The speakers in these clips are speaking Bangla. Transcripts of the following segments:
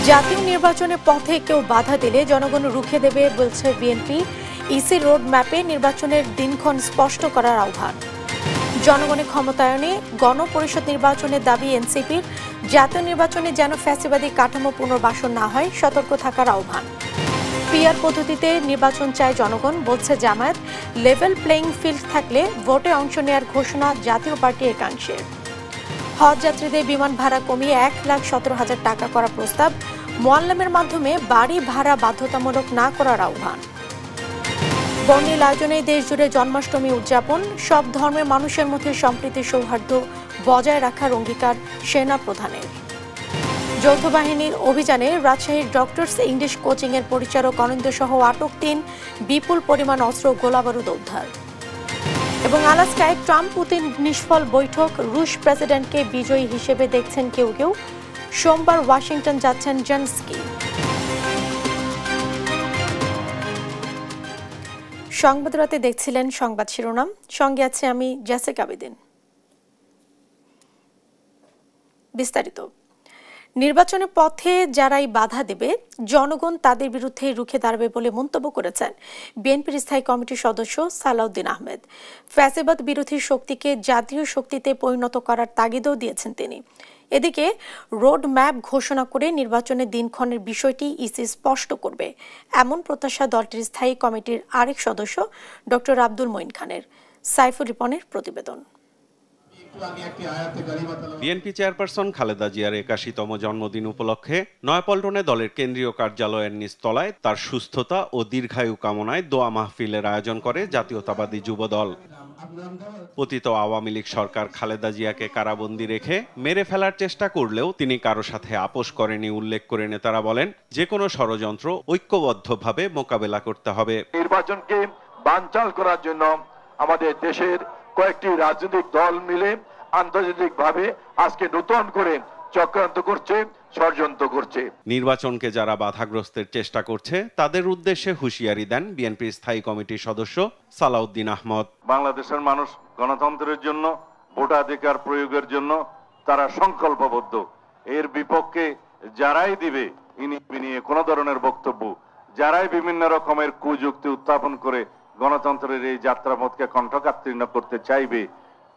জাতীয় নির্বাচনের পথে কেউ বাধা দিলে জনগণ রুখে দেবে বলছে বিএনপি। ইসি রোড ম্যাপে নির্বাচনের দিনক্ষণ স্পষ্ট করার আহ্বান। জনগণের ক্ষমতায়নে গণপরিষদ নির্বাচনের দাবি এনসিপির। জাতীয় নির্বাচনে যেন ফ্যাসিবাদী কাঠামো পুনর্বাসন না হয় সতর্ক থাকার আহ্বান। পিআর পদ্ধতিতে নির্বাচন চায় জনগণ বলছে জামায়াত। লেভেল প্লেইং ফিল্ড থাকলে ভোটে অংশ নেওয়ার ঘোষণা জাতীয় পার্টি একাংশের। হজ যাত্রীদের বিমান ভাড়া কমিয়ে 1,17,000 টাকা করা প্রস্তাব। মোয়াল্লামের মাধ্যমে বাড়ি ভাড়া বাধ্যতামূলক না করার আহ্বান। বর্ণিল আয়োজনে দেশ জুড়ে জন্মাষ্টমী উদযাপন। সব ধর্মের মানুষের মধ্যে সম্প্রীতি সৌহার্দ্য বজায় রাখার অঙ্গীকার সেনা প্রধানের। যৌথ বাহিনীর অভিযানে রাজশাহীর ডক্টরস ইংলিশ কোচিংয়ের পরিচালক অনিন্দ্য সহ আটক 3। বিপুল পরিমাণ অস্ত্র গোলাবারুদ উদ্ধার। এবং আলাস্কায় ট্রাম্প পুতিন নিষ্ফল বৈঠক। রুশ প্রেসিডেন্টকে বিজয়ী হিসেবে দেখছেন কেউ কেউ। সোমবার ওয়াশিংটন যাচ্ছেন জেলেনস্কি। সংবাদ রাতে দেখছিলেন সংবাদ শিরোনাম, সঙ্গে আছে আমি জেসিকা বেদিন। বিস্তারিত। নির্বাচনের পথে যারাই বাধা দেবে জনগণ তাদের বিরুদ্ধে রুখে দাঁড়াবে বলে মন্তব্য করেছেন বিএনপির স্থায়ী কমিটির সদস্য সালাউদ্দিন আহমেদ। ফ্যাসিবাদ বিরোধী শক্তিকে জাতীয় শক্তিতে পরিণত করার তাগিদও দিয়েছেন তিনি। এদিকে রোড ম্যাপ ঘোষণা করে নির্বাচনের দিনক্ষণের বিষয়টি ইসি স্পষ্ট করবে এমন প্রত্যাশা দলটির স্থায়ী কমিটির আরেক সদস্য ডক্টর আব্দুল মঈন খানের। সাইফুর রিপনের প্রতিবেদন। বিএনপি চেয়ারপারসন খালেদা জিয়ার ৮১তম জন্মদিন উপলক্ষে নয়াপল্টনে দলের কেন্দ্রীয় কার্যালয়ের নিচতলায় তার সুস্থতা ও দীর্ঘায়ু কামনায় দোয়া মাহফিলের আয়োজন করে জাতীয়তাবাদী যুবদল। পতিত আওয়ামী লীগ সরকার খালেদা জিয়াকে কারাবন্দী রেখে মেরে ফেলার চেষ্টা করলেও তিনি কারো সাথে আপোষ করেনি উল্লেখ করে নেতারা বলেন, যে কোনো ষড়যন্ত্র ঐক্যবদ্ধভাবে মোকাবেলা করতে হবে। নির্বাচনকে বানচাল করার জন্য আমাদের দেশের কয়েকটি রাজনৈতিক দল মিলে আন্তর্জাতিকভাবে আজকে নতুন করে চক্রান্ত করছে, ষড়যন্ত্র করছে। নির্বাচনকে যারা বাধাগ্রস্তের চেষ্টা করছে তাদের উদ্দেশ্যে হুঁশিয়ারি দেন বিএনপির স্থায়ী কমিটির সদস্য সালাউদ্দিন আহমদ। বাংলাদেশের মানুষ গণতন্ত্রের জন্য, ভোটাধিকার প্রয়োগের জন্য তারা সংকল্পবদ্ধ। এর বিপক্ষে যারাই দিবে ইনি নিয়ে কোন ধরনের বক্তব্য, যারাই বিভিন্ন রকমের কুযুক্তি উত্থাপন করে গণতন্ত্রের এই যাত্রাপথকে কণ্ঠকাত্তীর্ণ করতে চাইবে,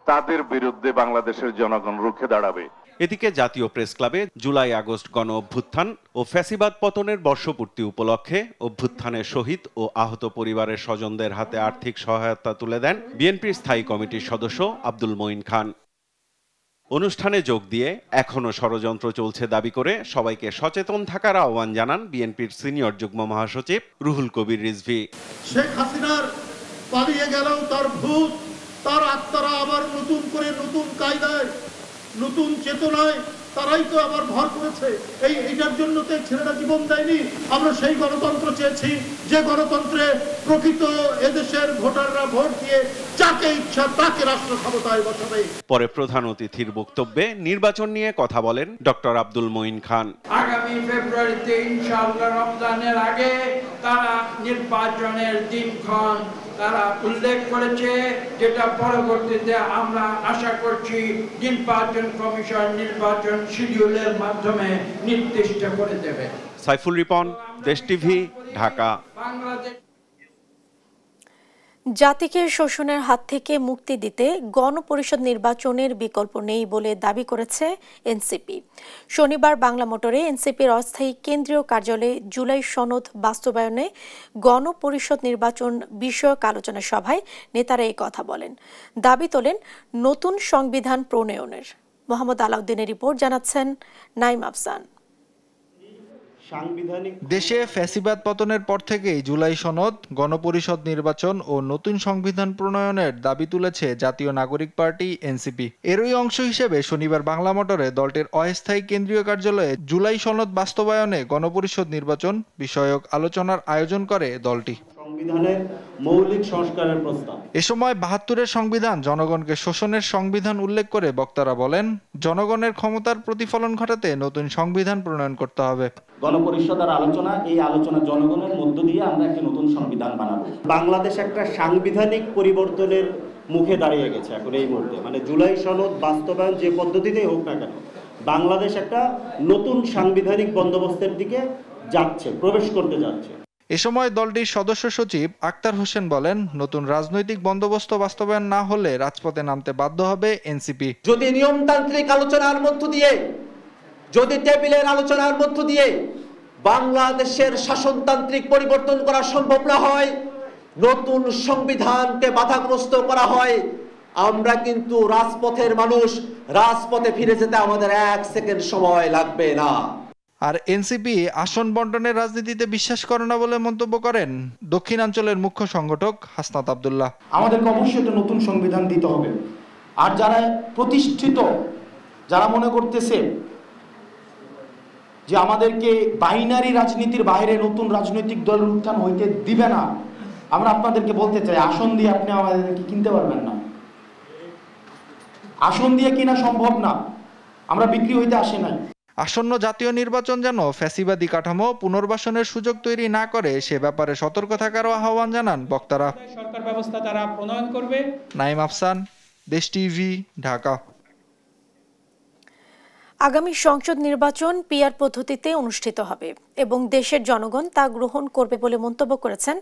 তাদের বিরুদ্ধে বাংলাদেশের জনগণ রুখে দাঁড়াবে। এদিকে জাতীয় প্রেস ক্লাবে জুলাই আগস্ট গণ অভ্যুত্থান ও ফ্যাসিবাদ পতনের বর্ষপূর্তি উপলক্ষে অভ্যুত্থানের শহীদ ও আহত পরিবারের স্বজনদের হাতে আর্থিক সহায়তা তুলে দেন বিএনপির স্থায়ী কমিটির সদস্য আব্দুল মঈন খান। অনুষ্ঠানে যোগ দিয়ে এখনো ষড়যন্ত্র চলছে দাবি করে সবাইকে সচেতন থাকার আহ্বান জানান বিএনপির সিনিয়র যুগ্ম মহাসচিব রুহুল কবির রিজভী। শেখ হাসিনার পালিয়ে গেলেও তার ভূত, তার আত্মারা আবার নতুন করে নতুন কায়দায়, নতুন চেতনায় তারাই তো আবার ভর করেছে। এইটার জন্য তো ছেলেরা জীবন দেয়নি। আমরা সেই গণতন্ত্র চেয়েছি যে গণতন্ত্রে প্রকৃত এদেশের ভোটাররা ভোট দিয়ে যাকে ইচ্ছা তাকে রাষ্ট্র ক্ষমতায় বসাবে। পরে প্রধান অতিথির বক্তব্যে নির্বাচন নিয়ে কথা বলেন ডক্টর আব্দুল মঈন খান। আগামী ফেব্রুয়ারিতে ইনশাআল্লাহ রমজানের আগে তারা নির্বাচনের দিনক্ষণ তারা উল্লেখ করেছে, যেটা পরবর্তীতে আমরা আশা করছি নির্বাচন কমিশন নির্বাচন শিডিউলের মাধ্যমে নির্দিষ্ট করে দেবে। সাইফুল রিপন, দেশ টিভি, ঢাকা। জাতিকে শোষণের হাত থেকে মুক্তি দিতে গণপরিষদ নির্বাচনের বিকল্প নেই বলে দাবি করেছে এনসিপি। শনিবার বাংলা মোটরে এনসিপির অস্থায়ী কেন্দ্রীয় কার্যালয়ে জুলাই সনদ বাস্তবায়নে গণপরিষদ নির্বাচন বিষয়ক আলোচনা সভায় নেতারা এই কথা বলেন। দাবি তোলেন নতুন সংবিধান প্রণয়নের। মোহাম্মদ আলাউদ্দিনের রিপোর্ট, জানাচ্ছেন নাইম আফসান। দেশে ফ্যাসিবাদ পতনের পর থেকেই জুলাই সনদ, গণপরিষদ নির্বাচন ও নতুন সংবিধান প্রণয়নের দাবি তুলেছে জাতীয় নাগরিক পার্টি এনসিপি। এরই অংশ হিসেবে শনিবার বাংলা মোটরে দলটির অস্থায়ী কেন্দ্রীয় কার্যালয়ে জুলাই সনদ বাস্তবায়নে গণপরিষদ নির্বাচন বিষয়ক আলোচনার আয়োজন করে দলটি। সংবিধানের মৌলিক সংস্কারের প্রস্তাব। এ সময় ৭২-এর সংবিধান জনগণকে শোষণের সংবিধান উল্লেখ করে বক্তারা বলেন, জনগণের ক্ষমতার প্রতিফলন ঘটাতে নতুন সংবিধান প্রণয়ন করতে হবে। গণপরিষদের আলোচনা, এই আলোচনা জনগণের মধ্য দিয়ে আমরা একটা নতুন সংবিধান বানাবো। বাংলাদেশ একটা সাংবিধানিক পরিবর্তনের মুখে দাঁড়িয়ে গেছে এখন এই মুহূর্তে। মানে জুলাই সনদ বাস্তবায়ন যে পদ্ধতিতেই হোক না কেন, বাংলাদেশ একটা নতুন সাংবিধানিক বন্দোবস্তের দিকে যাচ্ছে, প্রবেশ করতে যাচ্ছে। এ সময় দলটির সদস্য সচিব আক্তার হোসেন বলেন, নতুন রাজনৈতিক বন্দোবস্ত বাস্তবায়ন না হলে রাজপথে নামতে বাধ্য হবে এনসিপি। যদি নিয়মতান্ত্রিক আলোচনার মধ্য দিয়ে, যদি টেবিলের আলোচনার মধ্য দিয়ে বাংলাদেশের শাসনতান্ত্রিক পরিবর্তন করা সম্ভব না হয়, নতুন সংবিধানকে বাধাগ্রস্ত করা হয়, আমরা কিন্তু রাজপথের মানুষ রাজপথে ফিরে যেতে আমাদের 1 সেকেন্ড সময় লাগবে না। আর এনসিপি আসন বন্টনের রাজনীতিতে বিশ্বাস করে না বলে মন্তব্য করেন দক্ষিণাঞ্চলের মুখ্য সংগঠক হাসনাত আব্দুল্লাহ। আমাদেরকে অবশ্যই একটা নতুন সংবিধান দিতে হবে। আর যারা প্রতিষ্ঠিত, যারা মনে করতেছে যে আমাদেরকে বাইনারি রাজনীতির বাইরে নতুন রাজনৈতিক দলের উত্থান হইতে দিবে না, আমরা আপনাদেরকে বলতে চাই, আসন দিয়ে আপনি আমাদেরকে কিনতে পারবেন না। আসন দিয়ে কিনা সম্ভব না, আমরা বিক্রি হইতে আসি নাই। আসন্ন জাতীয় নির্বাচন যেন ফ্যাসিবাদী কাঠামো পুনর্বাসনের সুযোগ তৈরি না করে সে ব্যাপারে সতর্ক থাকারও আহ্বান জানান বক্তারা। সরকার ব্যবস্থা তারা প্রণয়ন করবে। নাইম আফসান, দেশ টিভি, ঢাকা। আগামী সংসদ নির্বাচন পিআর পদ্ধতিতে অনুষ্ঠিত হবে এবং দেশের জনগণ তা গ্রহণ করবে বলে মন্তব্য করেছেন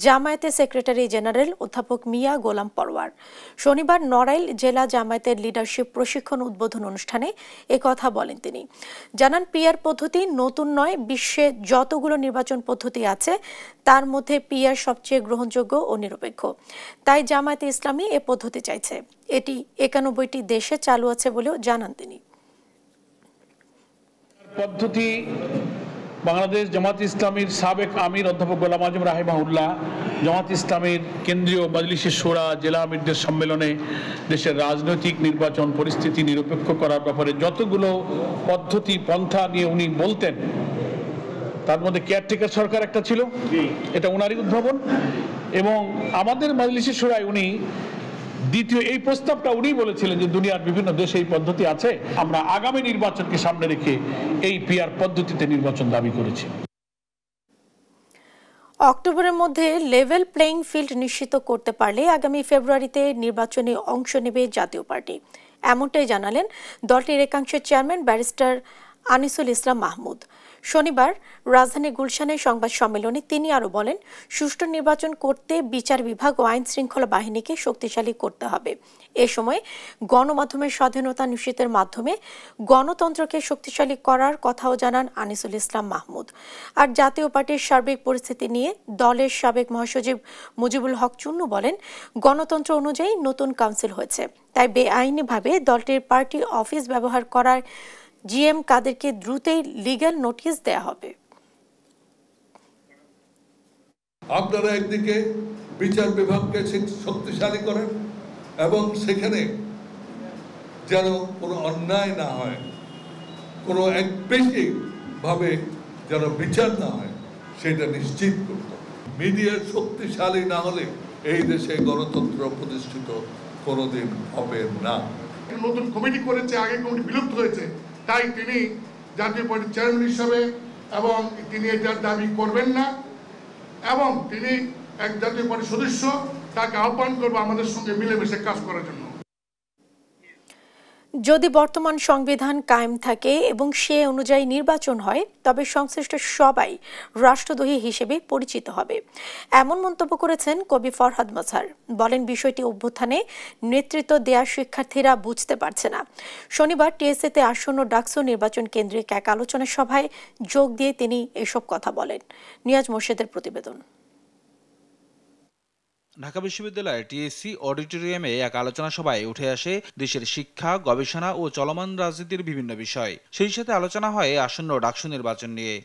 জামায়াতের সেক্রেটারি জেনারেল অধ্যাপক মিয়া গোলাম পরওয়ার। শনিবার নড়াইল জেলা জামায়াতের লিডারশিপ প্রশিক্ষণ উদ্বোধন অনুষ্ঠানে একথা বলেন তিনি। জানান, পিআর পদ্ধতি নতুন নয়, বিশ্বে যতগুলো নির্বাচন পদ্ধতি আছে তার মধ্যে পিআর সবচেয়ে গ্রহণযোগ্য ও নিরপেক্ষ। তাই জামায়াতে ইসলামী এ পদ্ধতি চাইছে। এটি 91টি দেশে চালু আছে বলেও জানান তিনি। পদ্ধতি বাংলাদেশ জামাত ইসলামীর সাবেক আমির অধ্যাপক গোলাম আজম রাহিমাহুল্লাহ জামাত ইসলামীর কেন্দ্রীয় মজলিসে শোরা জেলা আমিরদের সম্মেলনে দেশের রাজনৈতিক নির্বাচন পরিস্থিতি নিরপেক্ষ করার ব্যাপারে যতগুলো পদ্ধতি পন্থা নিয়ে উনি বলতেন, তার মধ্যে কেয়ারটেকার সরকার একটা ছিল, এটা ওনারই উদ্ভাবন। এবং আমাদের মজলিসে শোরায় উনি দ্বিতীয় এই প্রস্তাবটা উনি বলেছিলেন যে দুনিয়ার বিভিন্ন দেশে এই পদ্ধতি আছে, আমরা আগামী নির্বাচনকে সামনে রেখে এই পিআর পদ্ধতিতে নির্বাচন দাবি করেছি। অক্টোবরের মধ্যে লেভেল প্লেইং ফিল্ড নিশ্চিত করতে পারলে আগামী ফেব্রুয়ারিতে নির্বাচনে অংশ নেবে জাতীয় পার্টি, এমনটাই জানালেন দলটির একাংশের চেয়ারম্যান ব্যারিস্টার আনিসুল ইসলাম মাহমুদ। শনিবার রাজধানী গুলশানে সংবাদ সম্মেলনে তিনি আরও বলেন, সুষ্ঠু নির্বাচন করতে বিচার বিভাগ ও আইন শৃঙ্খলা বাহিনীকে শক্তিশালী করতে হবে। এ সময় গণমাধ্যমের স্বাধীনতা নিশ্চিতের মাধ্যমে গণতন্ত্রকে শক্তিশালী করার কথাও জানান আনিসুল ইসলাম মাহমুদ। আর জাতীয় পার্টির সার্বিক পরিস্থিতি নিয়ে দলের সাবেক মহাসচিব মুজিবুল হক চুন্নু বলেন, গণতন্ত্র অনুযায়ী নতুন কাউন্সিল হয়েছে, তাই বেআইনিভাবে দলটির পার্টি অফিস ব্যবহার করার জিএম কাদেরকে দ্রুতই লিগ্যাল নোটিশ দেয়া হবে। আপনারা একদিকে বিচার বিভাগকে শক্তিশালী করেন এবং সেখানে যেন কোনো অন্যায় না হয়, কোনো একপেশী ভাবে যেন বিচার না হয়, সেটা নিশ্চিত করতে হবে। মিডিয়া শক্তিশালী না হলে এই দেশে গণতন্ত্র প্রতিষ্ঠিত কোনোদিন হবে না। নতুন কমিটি করেছে, আগে কমিটি বিলুপ্ত হয়েছে, তাই তিনি জাতীয় পার্টির চেয়ারম্যান হিসাবে এবং তিনি এটার দাবি করবেন না এবং তিনি এক জাতীয় পার্টির সদস্য, তাকে আহ্বান করবো আমাদের সঙ্গে মিলেমিশে কাজ করার জন্য। যদি বর্তমান সংবিধান কায়েম থাকে এবং সে অনুযায়ী নির্বাচন হয়, তবে সংশ্লিষ্ট সবাই রাষ্ট্রদ্রোহী হিসেবে পরিচিত হবে, এমন মন্তব্য করেছেন কবি ফরহাদ মজহার। বলেন, বিষয়টি অভ্যুত্থানে নেতৃত্ব দেয়া শিক্ষার্থীরা বুঝতে পারছে না। শনিবার টিএসসিতে আসন্ন ডাকসু নির্বাচন কেন্দ্রিক এক আলোচনা সভায় যোগ দিয়ে তিনি এসব কথা বলেন। নিয়াজ মোর্শেদের প্রতিবেদন। ঢাকা বিশ্ববিদ্যালয়ের টিএসসি অডিটোরিয়ামে এক আলোচনা সভায় উঠে আসে দেশের শিক্ষা, গবেষণা ও চলমান রাজনীতির বিভিন্ন বিষয়। সেই সাথে আলোচনা হয় আসন্ন ডাকসু নির্বাচন নিয়ে।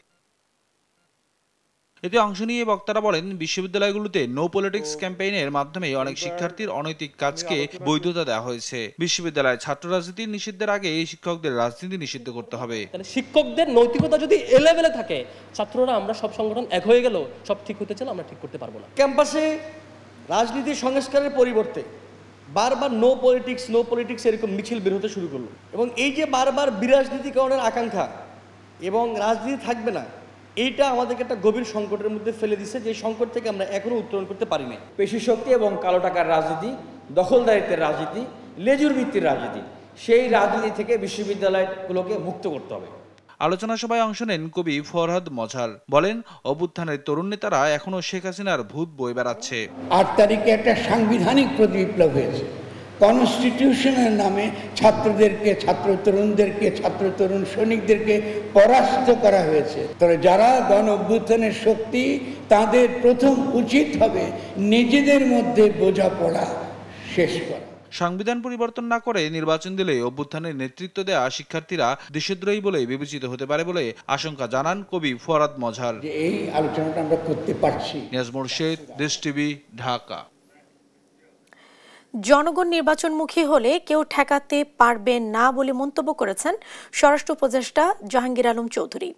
এতে অংশ নিয়ে বক্তারা বলেন, বিশ্ববিদ্যালয়গুলোতে নো পলিটিক্স ক্যাম্পেইনের মাধ্যমে অনেক শিক্ষার্থীর অনৈতিক কাজকে বৈধতা দেওয়া হয়েছে। বিশ্ববিদ্যালয়ে ছাত্র রাজনীতি নিষিদ্ধের আগে এই শিক্ষকদের রাজনীতি নিষিদ্ধ করতে হবে। শিক্ষকদের নৈতিকতা যদি এ লেভেলে থাকে, ছাত্ররা আমরা সব সংগঠন এক হয়ে গেল সব ঠিক হতে চাইলে আমরা ঠিক করতে পারবো না। ক্যাম্পাসে রাজনীতি সংস্কারের পরিবর্তে বারবার নো পলিটিক্স এরকম মিছিল বের হতে শুরু করলো এবং এই যে বারবার বিরাজনীতিকরণের আকাঙ্ক্ষা এবং রাজনীতি থাকবে না, এইটা আমাদেরকে একটা গভীর সংকটের মধ্যে ফেলে দিচ্ছে, যে সংকট থেকে আমরা এখনো উত্তরণ করতে পারি না। পেশি শক্তি এবং কালো টাকার রাজনীতি, দখলদারিত্বের রাজনীতি, লেজুর ভিত্তির রাজনীতি, সেই রাজনীতি থেকে বিশ্ববিদ্যালয়গুলোকে মুক্ত করতে হবে। আলোচনা সভায় অংশ নেন কবি ফরহাদ মজহার। বলেন, অভ্যুত্থানের তরুণ নেতারা এখনো শেখ হাসিনার ভূত বয়ে বেড়াচ্ছে। 8 তারিখে একটা সাংবিধানিক বিপ্লব হয়েছে, কনস্টিটিউশনের নামে ছাত্র তরুণ সৈনিকদেরকে পরাস্ত করা হয়েছে। তবে যারা গণ অভ্যুত্থানের শক্তি, তাদের প্রথম উচিত হবে নিজেদের মধ্যে বোঝাপড়া শেষ করা। সংবিধান পরিবর্তন না করে নির্বাচন দিলে অভ্যুত্থানের নেতৃত্ব দেয়া শিক্ষার্থীরা দেশদ্রোহী বলে বিবেচিত হতে পারে বলে আশঙ্কা জানান কবি ফরহাদ মজহার। এই আলোচনাটা আমরা করতে পারছি। নিয়াজ মোরশেদ, দেশ টিভি, ঢাকা। জনগণ নির্বাচনমুখী হলে কেউ ঠেকাতে পারবে না বলে মন্তব্য করেছেন স্বরাষ্ট্র উপদেষ্টা জাহাঙ্গীর আলম চৌধুরী।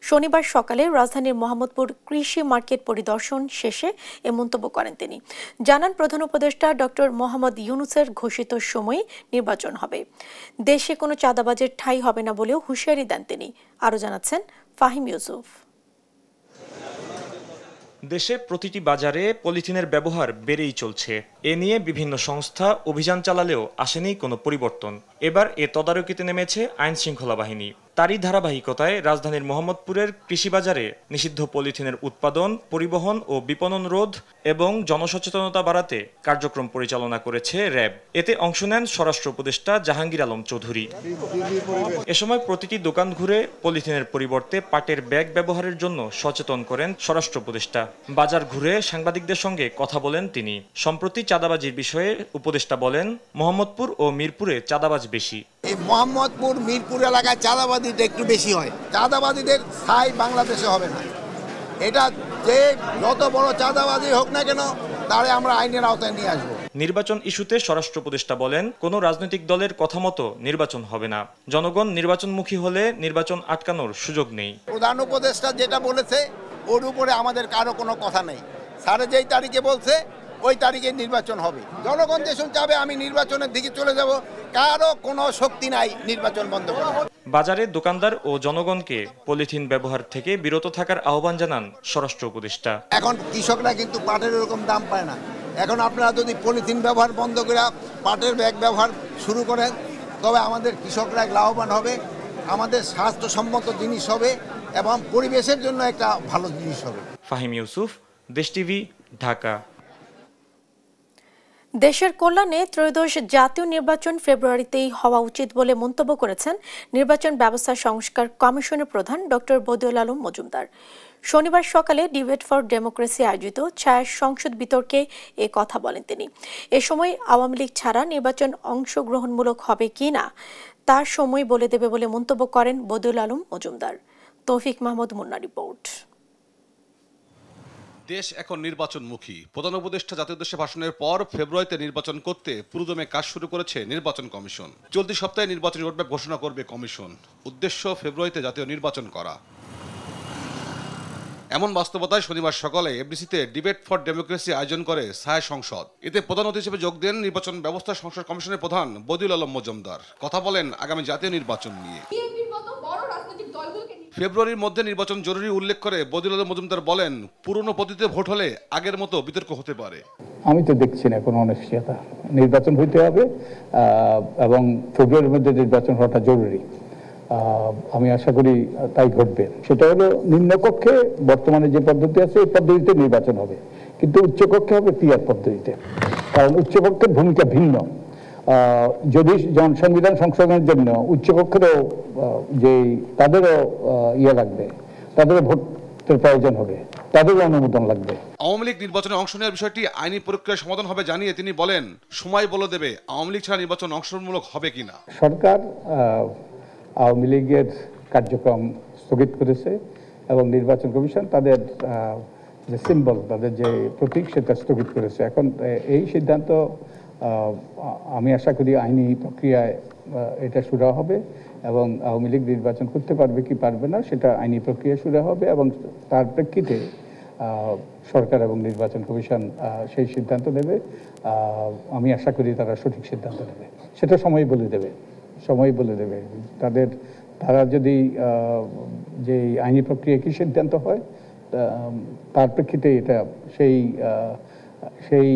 শনিবার সকালে রাজধানীর মোহাম্মদপুর কৃষি মার্কেট পরিদর্শন শেষে এ মন্তব্য করেন তিনি। জানান, প্রধান উপদেষ্টা ডক্টর মোহাম্মদ ইউনূসের ঘোষিত সময়ে নির্বাচন হবে। দেশে কোনো চাঁদাবাজের ঠাঁই হবে না বলেও হুঁশিয়ারি দেন তিনি। আরও জানাচ্ছেন ফাহিম ইউসুফ। দেশে প্রতিটি বাজারে পলিথিনের ব্যবহার বেড়েই চলছে। এ নিয়ে বিভিন্ন সংস্থা অভিযান চালালেও আসেনি কোনো পরিবর্তন। এবার এ তদারকিতে নেমেছে আইন শৃঙ্খলা বাহিনী। তারই ধারাবাহিকতায় রাজধানীর মোহাম্মদপুরের কৃষি বাজারে নিষিদ্ধ পলিথিনের উৎপাদন, পরিবহন ও বিপণন রোধ এবং জনসচেতনতা বাড়াতে কার্যক্রম পরিচালনা করেছে র্যাব। এতে অংশ নেন স্বরাষ্ট্র উপদেষ্টা জাহাঙ্গীর আলম চৌধুরী। এ সময় প্রতিটি দোকান ঘুরে পলিথিনের পরিবর্তে পাটের ব্যাগ ব্যবহারের জন্য সচেতন করেন স্বরাষ্ট্র উপদেষ্টা। বাজার ঘুরে সাংবাদিকদের সঙ্গে কথা বলেন তিনি। সম্প্রতি চাঁদাবাজির বিষয়ে উপদেষ্টা বলেন, মোহাম্মদপুর ও মিরপুরে চাঁদাবাজ বেশি। এই মোহাম্মদপুর মিরপুর এলাকায় চাঁদাবাজিটা একটু বেশি হয়। চাঁদাবাজিদের স্থায়ী বাংলাদেশে হবে না। এটা যে যত বড় চাঁদাবাজি হোক না কেন, তারে আমরা আইনের আওতায় নিয়ে আসবো। নির্বাচন ইস্যুতে স্বরাষ্ট্র উপদেষ্টা বলেন, কোনো রাজনৈতিক দলের কথা মতো নির্বাচন হবে না। জনগণ নির্বাচনমুখী হলে নির্বাচন আটকানোর সুযোগ নেই। প্রধান উপদেষ্টা যেটা বলেছে ওর উপরে আমাদের কারো কোনো কথা নেই। স্যার যেই তারিখে বলছে ওই তারিখে নির্বাচন হবে। জনগণ যেসব চাবে আমি নির্বাচনের দিকে চলে যাব, কারো কোনো শক্তি নাই নির্বাচন বন্ধ করা। বাজারে দোকানদার ও জনগণকে পলিথিন ব্যবহার থেকে বিরত থাকার আহ্বান জানান স্বরাষ্ট্র উপদেষ্টা। এখন কৃষকরা কিন্তু পাটের এরকম দাম পায় না। এখন আপনারা যদি পলিথিন ব্যবহার বন্ধ করে পাটের ব্যাগ ব্যবহার শুরু করেন, তবে আমাদের কৃষকরা লাভবান হবে, আমাদের স্বাস্থ্যসম্মত জিনিস হবে এবং পরিবেশের জন্য একটা ভালো জিনিস হবে। ফাহিম ইউসুফ, দেশ টিভি, ঢাকা। দেশের কল্যাণে ত্রয়োদশ জাতীয় নির্বাচন ফেব্রুয়ারিতেই হওয়া উচিত বলে মন্তব্য করেছেন নির্বাচন ব্যবস্থা সংস্কার কমিশনের প্রধান ডক্টর বদিউল আলম মজুমদার। শনিবার সকালে ডিবেট ফর ডেমোক্রেসি আয়োজিত ছায়া সংসদ বিতর্কে এ কথা বলেন তিনি। এ সময় আওয়ামী লীগ ছাড়া নির্বাচন অংশগ্রহণমূলক হবে কিনা তার সময় বলে দেবে বলে মন্তব্য করেন বদিউল আলম মজুমদার। তৌফিক মাহমুদ মুন্না রিপোর্ট। দেশ এখন নির্বাচনমুখী। প্রধান উপদেষ্টা জাতীয় উদ্দেশ্যে ভাষণের পর ফেব্রুয়ারিতে নির্বাচন করতে পুরোদমে কাজ শুরু করেছে নির্বাচন কমিশন। চলতি সপ্তাহে নির্বাচনী রোডম্যাপ ঘোষণা করবে কমিশন। উদ্দেশ্য ফেব্রুয়ারিতে জাতীয় নির্বাচন করা। এমন বাস্তবতায় শনিবার সকালে এফডিসিতে ডিবেট ফর ডেমোক্রেসি আয়োজন করে ছায়া সংসদ। এতে প্রধান অতিথি হিসেবে যোগ দেন নির্বাচন ব্যবস্থা সংস্কার কমিশনের প্রধান বদিউল আলম মজুমদার। কথা বলেন আগামী জাতীয় নির্বাচন নিয়ে। ফেব্রুয়ারির মধ্যে নির্বাচন জরুরি উল্লেখ করে বদিউল আলম মজুমদার বলেন, পুরনো পদ্ধতিতে ভোট হলে আগের মতো বিতর্ক হতে পারে। আমি তো দেখছি না কোনো অনিশ্চয়তা। নির্বাচন হইতে হবে এবং ফেব্রুয়ারির মধ্যে নির্বাচন হওয়াটা জরুরি। আমি আশা করি তাই ঘটবে। সেটা হলো নিম্নকক্ষে বর্তমানে যে পদ্ধতি আছে এই পদ্ধতিতে নির্বাচন হবে, কিন্তু উচ্চকক্ষে হবে পিআর পদ্ধতিতে। কারণ উচ্চকক্ষের ভূমিকা ভিন্ন। যদি সংবিধান সংশোধনের জন্য উচ্চকক্ষেরও যে তাদেরও লাগবে, তাদেরও ভোটের প্রয়োজন হবে, তাদেরও অনুমোদন লাগবে। আওয়ামী লীগ নির্বাচনে অংশ নেওয়ার বিষয়টি আইনি প্রক্রিয়ার সমাধান হবে জানিয়ে তিনি বলেন, সময় বলে দেবে আওয়ামী লীগ ছাড়া নির্বাচন অংশগ্রহণমূলক হবে কিনা। সরকার আওয়ামী লীগের কার্যক্রম স্থগিত করেছে এবং নির্বাচন কমিশন তাদের যে সিম্বল, তাদের যে প্রতীক, সেটা স্থগিত করেছে। এখন এই সিদ্ধান্ত আমি আশা করি আইনি প্রক্রিয়ায় এটা শুরু হবে এবং আওয়ামী লীগ নির্বাচন করতে পারবে কি পারবে না সেটা আইনি প্রক্রিয়া শুরু হবে এবং তার প্রেক্ষিতে সরকার এবং নির্বাচন কমিশন সেই সিদ্ধান্ত নেবে। আমি আশা করি তারা সঠিক সিদ্ধান্ত নেবে, সেটা সময় বলে দেবে। তারা যদি যে আইনি প্রক্রিয়া কি সিদ্ধান্ত হয় তার প্রেক্ষিতে এটা সেই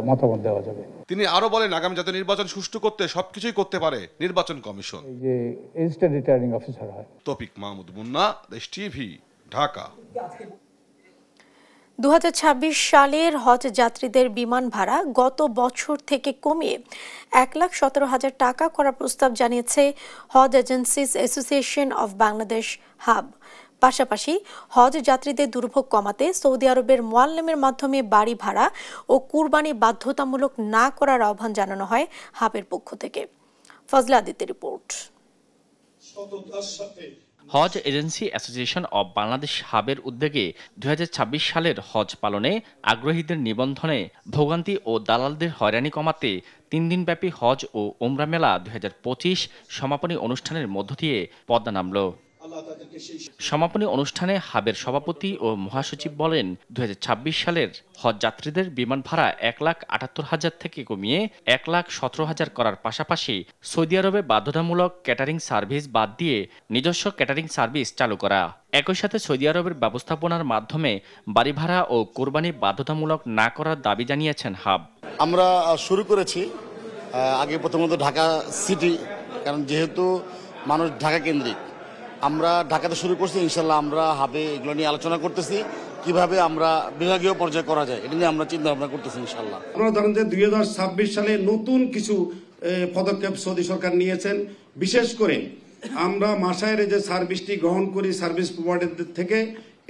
মতামত দেওয়া যাবে। তিনি আরো বলেন, আগামী জাতীয় নির্বাচন সুষ্ঠু করতে সবকিছুই করতে পারে নির্বাচন কমিশন। যে ইনস্ট্যান্ট রিটার্নিং অফিসার হয়। তৌফিক মাহমুদ মুন্না, দেশ টিভি, ঢাকা। 2026 সালের হজ যাত্রীদের বিমান ভাড়া গত বছর থেকে কমিয়ে 1,17,000 টাকা করার প্রস্তাব জানিয়েছে Hajj agencies association of Bangladesh HAAB. পাশাপাশি হজ যাত্রীদের দুর্ভোগ কমাতে সৌদি আরবের মুআল্লেমের মাধ্যমে বাড়ি ভাড়া ও কুরবানি বাধ্যতামূলক না করার আহ্বান জানানো হয় হাবের পক্ষ থেকে। ফজলা আদিত্যের রিপোর্ট। Hajj agency association of Bangladesh হাবের উদ্যোগে 2026 সালের হজ পালনে আগ্রহীদের নিবন্ধনে ভোগান্তি ও দালালদের হয়রানি কমাতে 3 দিনব্যাপী হজ ও ওমরা মেলা 2025 সমাপনী অনুষ্ঠানের মধ্য দিয়ে পদ্মা নামল। সমাপনী অনুষ্ঠানে হাবের সভাপতি ও মহাসচিব বলেন, 2026 সালের হজ যাত্রীদের বিমান ভাড়া 1,78,000 থেকে কমিয়ে 1,17,000 করার পাশাপাশি সৌদি আরবে বাধ্যতামূলক ক্যাটারিং সার্ভিস বাদ দিয়ে নিজস্ব ক্যাটারিং সার্ভিস চালু করা। একই সাথে সৌদি আরবের ব্যবস্থাপনার মাধ্যমে বাড়ি ভাড়া ও কোরবানি বাধ্যতামূলক না করার দাবি জানিয়েছেন হাব। আমরা শুরু করেছি আগে প্রথমত ঢাকা সিটি, কারণ যেহেতু মানুষ ঢাকা কেন্দ্রিক, আমরা ঢাকাতে শুরু করছি। ইনশাল্লাহ আমরা হাবে এগুলো নিয়ে আলোচনা করতেছি, কিভাবে আমরা বিভাগীয় পর্যায়ে করা যায়, এটা নিয়ে আমরা চিন্তা ভাবনা করতেছি ইনশাল্লাহ। আপনারা ধরেন যে 2026 সালে নতুন কিছু পদক্ষেপ সৌদি সরকার নিয়েছেন। বিশেষ করে আমরা মাসায়ের যে সার্ভিসটি গ্রহণ করি সার্ভিস প্রোভাইডারদের থেকে,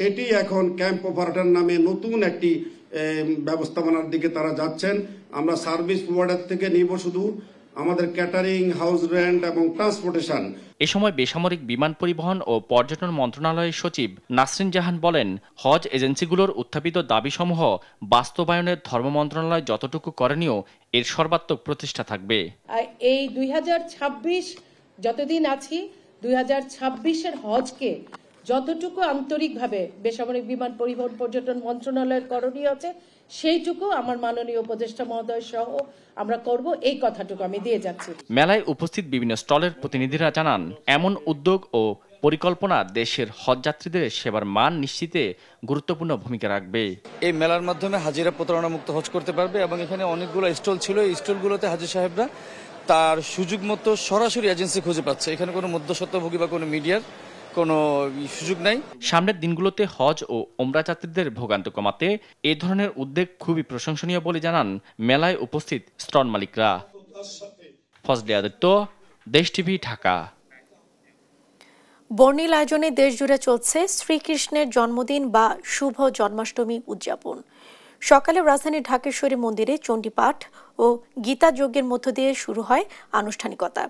এটি এখন ক্যাম্প অপারেটর নামে নতুন একটি ব্যবস্থাপনার দিকে তারা যাচ্ছেন। আমরা সার্ভিস প্রোভাইডার থেকে নিব শুধু আমাদের ক্যাটারিং, হাউস রেন্ট এবং ট্রান্সপোর্টেশন। এ সময় বেসামরিক বিমান পরিবহন ও পর্যটন মন্ত্রণালয়ের সচিব নাসরিন জাহান বলেন, হজ এজেন্সিগুলোর উত্থাপিত দাবিসমূহ বাস্তবায়নের ধর্ম মন্ত্রণালয় যতটুকু করণীয় এর সর্বাত্মক প্রচেষ্টা থাকবে। এই 2026 যতদিন আছি 2026-এর হজকে যতটুকু আন্তরিকভাবে বেসামরিক বিমান পরিবহন পর্যটন মন্ত্রণালয়ের করণীয় আছে সেইটুকু আমার মাননীয় উপদেষ্টা মহোদয় সহ আমরা করব, এই কথাটুকু আমি দিয়ে যাচ্ছি। মেলায় উপস্থিত বিভিন্ন স্টলের প্রতিনিধিরা জানান, এমন উদ্যোগ ও পরিকল্পনা দেশের হজ যাত্রীদের সেবার মান নিশ্চিতে গুরুত্বপূর্ণ ভূমিকা রাখবে। এই মেলার মাধ্যমে হাজিরা প্রতারণা মুক্ত হজ করতে পারবে এবং এখানে অনেকগুলো স্টল ছিল, এই স্টলগুলোতে হাজি সাহেবরা তার সুযোগ মতো সরাসরি এজেন্সি খুঁজে পাচ্ছে। এখানে কোনো মধ্যস্বত্বভোগী বা কোনো মিডিয়ার কোনো সুযোগ নাই। সামনের দিনগুলোতে হজ ও ওমরা যাত্রীদের ভোগান্তি কমাতে এ ধরনের উদ্যোগ খুবই প্রশংসনীয় বলে জানান মেলায় উপস্থিত স্টল মালিকরা। ফজলে আদিত্য, দেশ টিভি, ঢাকা। বর্ণিল আয়োজনে দেশজুড়ে চলছে শ্রীকৃষ্ণের জন্মদিন বা শুভ জন্মাষ্টমী উদযাপন। সকালে রাজধানীর ঢাকেশ্বরী মন্দিরে চণ্ডীপাঠ ও গীতা যজ্ঞের মধ্য দিয়ে শুরু হয় আনুষ্ঠানিকতা।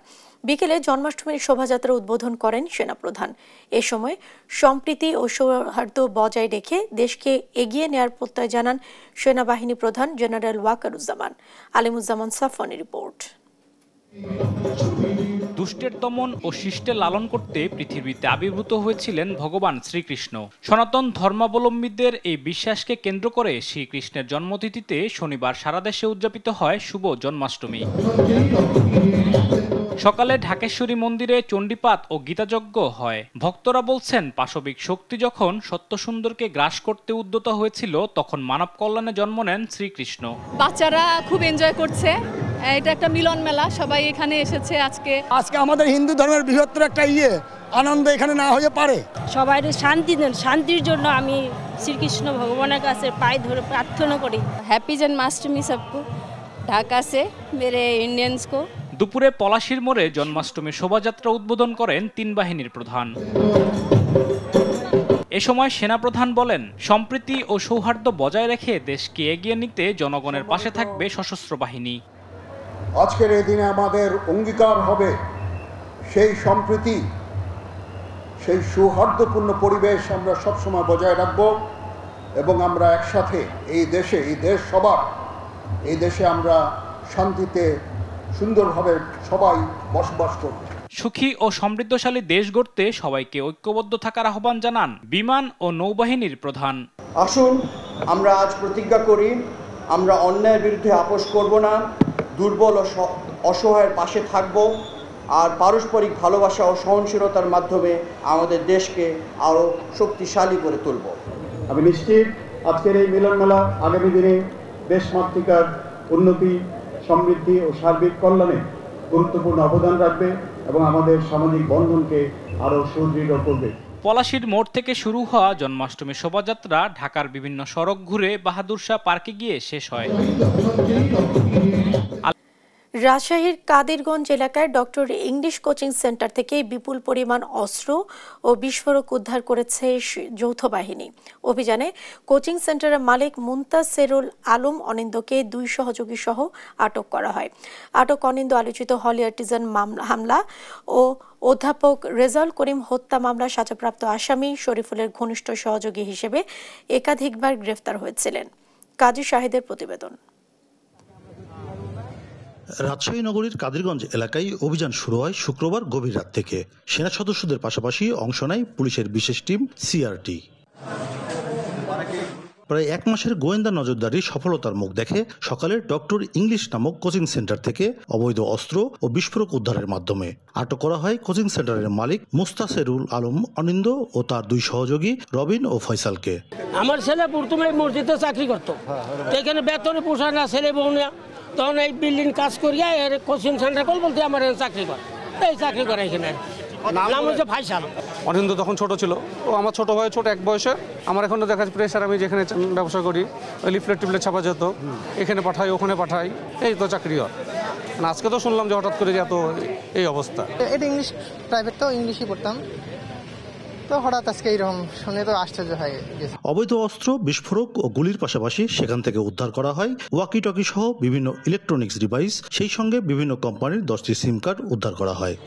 বিকেলে জন্মাষ্টমীর শোভাযাত্রা উদ্বোধন করেন সেনাপ্রধান। এ সময় সম্প্রীতি ও সৌহার্দ্য বজায় রেখে দেশকে এগিয়ে নেয়ার প্রত্যয় জানান সেনাবাহিনী প্রধান জেনারেল ওয়াকারুজ্জামান। আলিমুজ্জামান সাফওয়ানের রিপোর্ট। দুষ্টের দমন ও শিষ্টের লালন করতে পৃথিবীতে আবির্ভূত হয়েছিলেন ভগবান শ্রীকৃষ্ণ। সনাতন ধর্মাবলম্বীদের এই বিশ্বাসকে কেন্দ্র করে শ্রীকৃষ্ণের জন্মতিথিতে শনিবার সারা দেশে উদযাপিত হয় শুভ জন্মাষ্টমী। সকালে ঢাকেশ্বরী মন্দিরে চণ্ডীপাঠ ও গীতাযজ্ঞ হয়। ভক্তরা বলছেন, পাশবিক শক্তি যখন সত্যসুন্দরকে গ্রাস করতে উদ্যত হয়েছিল, তখন মানব কল্যাণে জন্ম নেন শ্রীকৃষ্ণ। বাচ্চারা খুব এনজয় করছে, এটা একটা মিলন মেলা, সবাই এখানে এসেছে আজকে আমাদের হিন্দু ধর্মের বৃহত্তর একটা আনন্দ এখানে না হয়ে পারে। সবাই শান্তি দেন, শান্তির জন্য আমি শ্রীকৃষ্ণ ভগবানের কাছে পায়ে ধরে প্রার্থনা করি। হ্যাপি জন্মাষ্টমী সবকো, ঢাকা সে মেরে ইন্ডিয়ান্স কো। দুপুরে পলাশীর মোড়ে জন্মাষ্টমীর শোভাযাত্রা উদ্বোধন করেন 3 বাহিনীর প্রধান। এ সময় সেনাপ্রধান বলেন, সম্প্রীতি ও সৌহার্দ্য বজায় রেখে দেশকে এগিয়ে নিতে জনগণের পাশে থাকবে সশস্ত্র বাহিনী। আজকের এই দিনে আমাদের অঙ্গীকার হবে সেই সম্প্রীতি, সেই সৌহার্দ্যপূর্ণ পরিবেশ আমরা সবসময় বজায় রাখব এবং আমরা একসাথে এই দেশ সবার, এই দেশে আমরা শান্তিতে সুন্দরভাবে সবাই বসবাস করব। সুখী ও সমৃদ্ধশালী দেশ গড়তে সবাইকে ঐক্যবদ্ধ থাকার আহ্বান জানান বিমান ও নৌবাহিনীর প্রধান। আসুন আমরা আজ প্রতিজ্ঞা করি, আমরা অন্যায়ের বিরুদ্ধে আপোষ করব না, দুর্বল ও অসহায়ের পাশে থাকব, আর পারস্পরিক ভালোবাসা ও সহনশীলতার মাধ্যমে আমাদের দেশকে আরও শক্তিশালী করে তুলব। আমি নিশ্চিত আজকের এই মিলন মেলা আগামী দিনে দেশমাতৃকার উন্নতি, সমৃদ্ধি ও সার্বিক কল্যাণে গুরুত্বপূর্ণ অবদান রাখবে এবং আমাদের সামাজিক বন্ধনকে আরও সুদৃঢ় করবে। পলাশীর মোড় থেকে শুরু হওয়া জন্মাষ্টমী শোভাযাত্রা ঢাকার বিভিন্ন সড়ক ঘুরে বাহাদুর শাহ পার্কে গিয়ে শেষ হয়। রাজশাহীর কাদিরগঞ্জ এলাকায় ডক্টর ইংলিশ কোচিং সেন্টার থেকে বিপুল পরিমাণ অস্ত্র ও বিস্ফোরক উদ্ধার করেছে যৌথ বাহিনী। অভিযানে কোচিং সেন্টারের মালিক মুনতাসেরুল আলম অনিন্দকে 2 সহযোগী সহ আটক করা হয়। আটক অনিন্দ আলোচিত হলি আর্টিজান হামলা ও অধ্যাপক রেজাউল করিম হত্যা মামলার সাজাপ্রাপ্ত আসামি শরীফুলের ঘনিষ্ঠ সহযোগী হিসেবে একাধিকবার গ্রেফতার হয়েছিলেন। কাজী শাহিদের প্রতিবেদন। রাজশাহী নগরীর কাদিরগঞ্জ এলাকায় অভিযান শুরু হয় শুক্রবার গভীর রাত থেকে। সেনা সদস্যদের পাশাপাশি অংশ নেয় পুলিশের বিশেষ টিম সিআরটি। প্রায় 1 মাসের গোয়েন্দা নজরদারি সফলতার মুখ দেখে সকালে ডক্টর ইংলিশ নামক কোচিং সেন্টার থেকে অবৈধ অস্ত্র ও বিস্ফোরক উদ্ধারের মাধ্যমে আটক করা হয় কোচিং সেন্টারের মালিক মুস্তাসেরুল আলম অনিন্দ ও তার 2 সহযোগী রবিন ও ফয়সালকে। আমার ছেলে প্রথমে মসজিদে চাকরি করতো, এখানে বেতনে পোষায় না, ছেলে বউ না, তখন এই বিল্ডিং কাজ করিয়া এর কোচিং সেন্টার কল বলতে আমার চাকরি করে, এই চাকরি করে এখানে। নাম হচ্ছে ফাইসাল। অনিন্দ তখন ছোট ছিল, ও আমার ছোট ভাই, ছোট এক বয়সে। আমার এখনো দেখা যাচ্ছে প্রেশার, আমি যেখানে ব্যবসা করি ওই লিফলেট টিফলেট ছাপা যেত, এখানে পাঠাই ওখানে পাঠাই, এই তো চাকরি হয়। আজকে তো শুনলাম যে হঠাৎ করে যে এত এই অবস্থা। এটা ইংলিশ প্রাইভেট, তো ইংলিশই পড়তাম, তো হঠাৎ আজকে এইরকম শুনে তো আশ্চর্য হয়ে গেছে। অবৈধ অস্ত্র, বিস্ফোরক ও গুলির পাশাপাশি সেখান থেকে উদ্ধার করা হয় ওয়াকি টকি সহ বিভিন্ন ইলেকট্রনিক্স ডিভাইস, সেই সঙ্গে বিভিন্ন কোম্পানির 10টি সিম কার্ড উদ্ধার করা হয়।